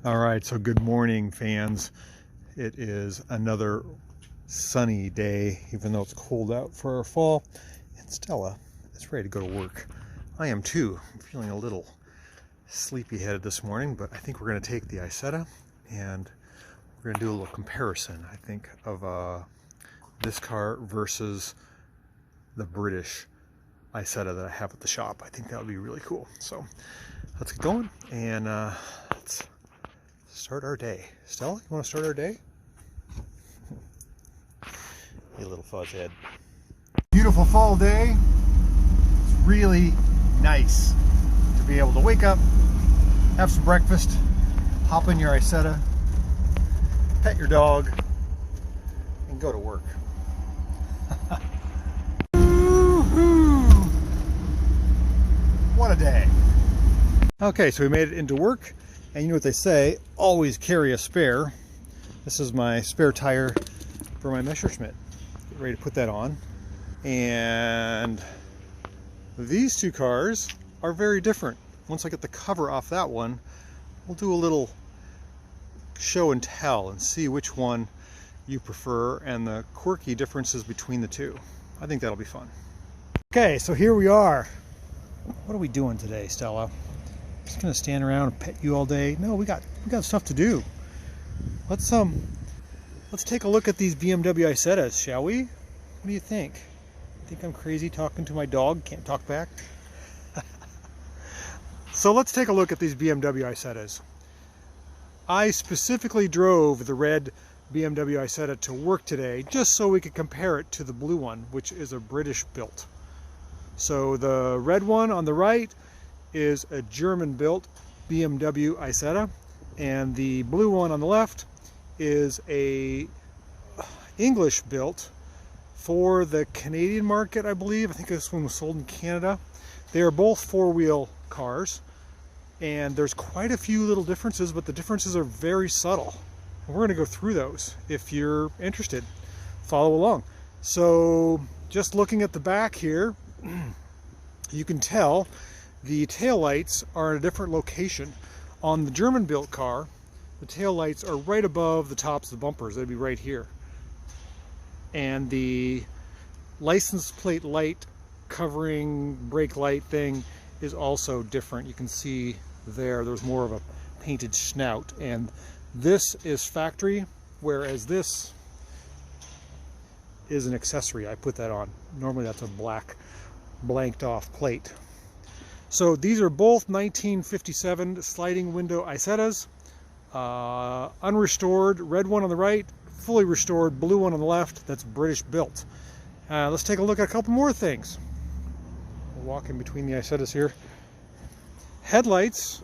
All right, so good morning, fans. It is another sunny day, even though it's cold out for our fall. And Stella is ready to go to work. I am too. I'm feeling a little sleepy-headed this morning, but I think we're going to take the Isetta and we're going to do a little comparison, I think, of this car versus the British Isetta that I have at the shop. I think that would be really cool. So let's get going and let's start our day. Stella, you want to start our day? You little fuzzhead. Beautiful fall day. It's really nice to be able to wake up, have some breakfast, hop in your Isetta, pet your dog, and go to work. Woo-hoo! What a day. Okay, so we made it into work. And you know what they say, always carry a spare. This is my spare tire for my Messerschmitt. Get ready to put that on. And these two cars are very different. Once I get the cover off that one, we'll do a little show and tell and see which one you prefer and the quirky differences between the two. I think that'll be fun. Okay, so here we are. What are we doing today, Stella? Just gonna stand around and pet you all day? No, we got stuff to do. Let's take a look at these BMW Isettas, shall we? What do you think? Think I'm crazy talking to my dog? Can't talk back? So let's take a look at these BMW Isettas. I specifically drove the red BMW Isetta to work today just so we could compare it to the blue one, which is a British built. So the red one on the right is a German-built BMW Isetta, and the blue one on the left is a English-built for the Canadian market, I believe. I think this one was sold in Canada. They are both four-wheel cars, and there's quite a few little differences, but the differences are very subtle. We're going to go through those if you're interested. Follow along. So just looking at the back here, you can tell the taillights are in a different location. On the German-built car, the taillights are right above the tops of the bumpers. They'd be right here. And the license plate light covering brake light thing is also different. You can see there's more of a painted snout. And this is factory, whereas this is an accessory. I put that on. Normally that's a black blanked off plate. So these are both 1957 sliding window Isettas, unrestored, red one on the right, fully restored, blue one on the left, that's British built. Let's take a look at a couple more things. We'll walk in between the Isettas here. Headlights,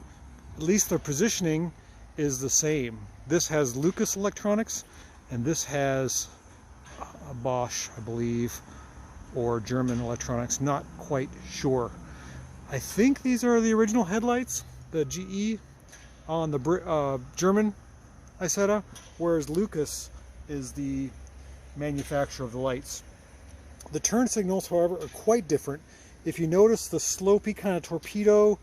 at least their positioning is the same. This has Lucas electronics, and this has a Bosch, I believe, or German electronics, not quite sure. I think these are the original headlights, the GE on the German Isetta, whereas Lucas is the manufacturer of the lights. The turn signals, however, are quite different. If you notice the slopey kind of torpedo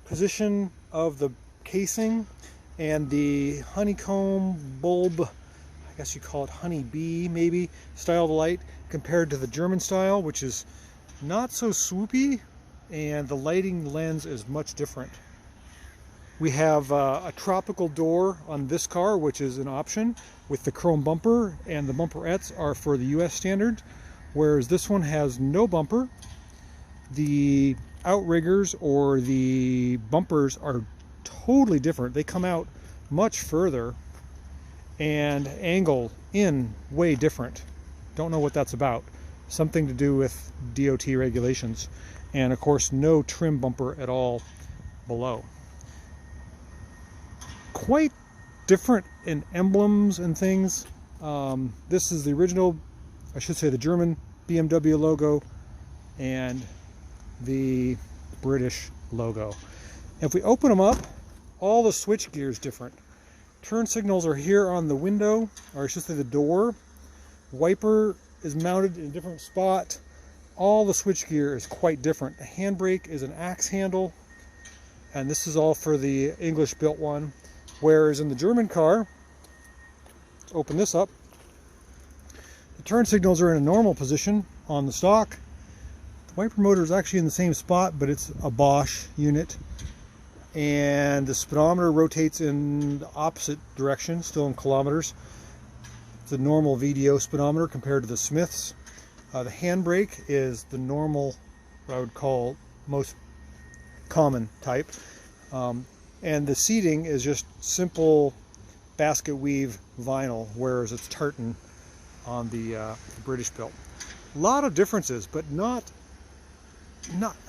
position of the casing and the honeycomb bulb, I guess you call it honeybee maybe, style of the light compared to the German style, which is not so swoopy, and the lighting lens is much different. We have a tropical door on this car, which is an option with the chrome bumper, and the bumperettes are for the US standard, whereas this one has no bumper. The outriggers or the bumpers are totally different. They come out much further and angle in way different. Don't know what that's about. Something to do with DOT regulations. And of course, no trim bumper at all below. Quite different in emblems and things. This is the original, I should say the German BMW logo and the British logo. If we open them up, all the switch gear is different. Turn signals are here on the window, or I should say the door. Wiper is mounted in a different spot. All the switch gear is quite different. The handbrake is an axe handle, and this is all for the English built one. Whereas in the German car, let's open this up, the turn signals are in a normal position on the stock. The wiper motor is actually in the same spot, but it's a Bosch unit. And the speedometer rotates in the opposite direction, still in kilometers. It's a normal VDO speedometer compared to the Smiths. The handbrake is the normal, what I would call most common type. And the seating is just simple basket weave vinyl, whereas it's tartan on the British built. A lot of differences, but not,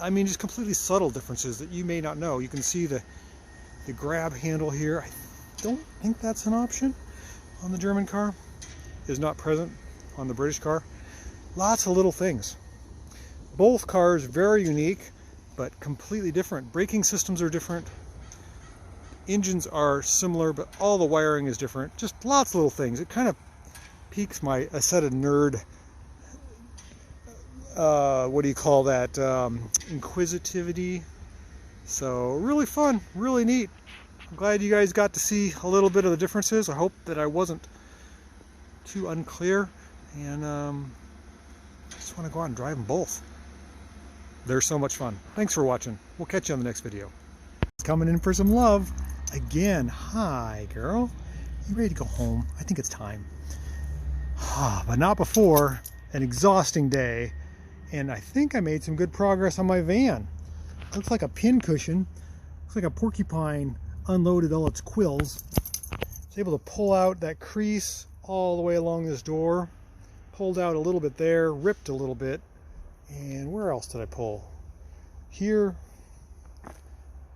I mean, just completely subtle differences that you may not know. You can see the grab handle here. I don't think that's an option on the German car. Is not present on the British car. Lots of little things. Both cars very unique, but completely different. Braking systems are different. Engines are similar, but all the wiring is different. Just lots of little things. It kind of piques my Isetta nerd, what do you call that, inquisitivity. So really fun, really neat. I'm glad you guys got to see a little bit of the differences. I hope that I wasn't too unclear, and I just want to go out and drive them both. They're so much fun. Thanks for watching. We'll catch you on the next video. It's coming in for some love again. Hi, girl. You ready to go home? I think it's time. But not before an exhausting day, and I think I made some good progress on my van. Looks like a pin cushion. Looks like a porcupine unloaded all its quills. It's able to pull out that crease all the way along this door. Pulled out a little bit there, ripped a little bit. And where else did I pull? Here,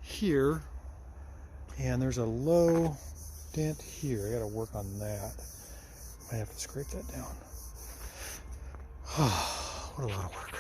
here, and there's a low dent here. I gotta work on that. Might have to scrape that down. What a lot of work.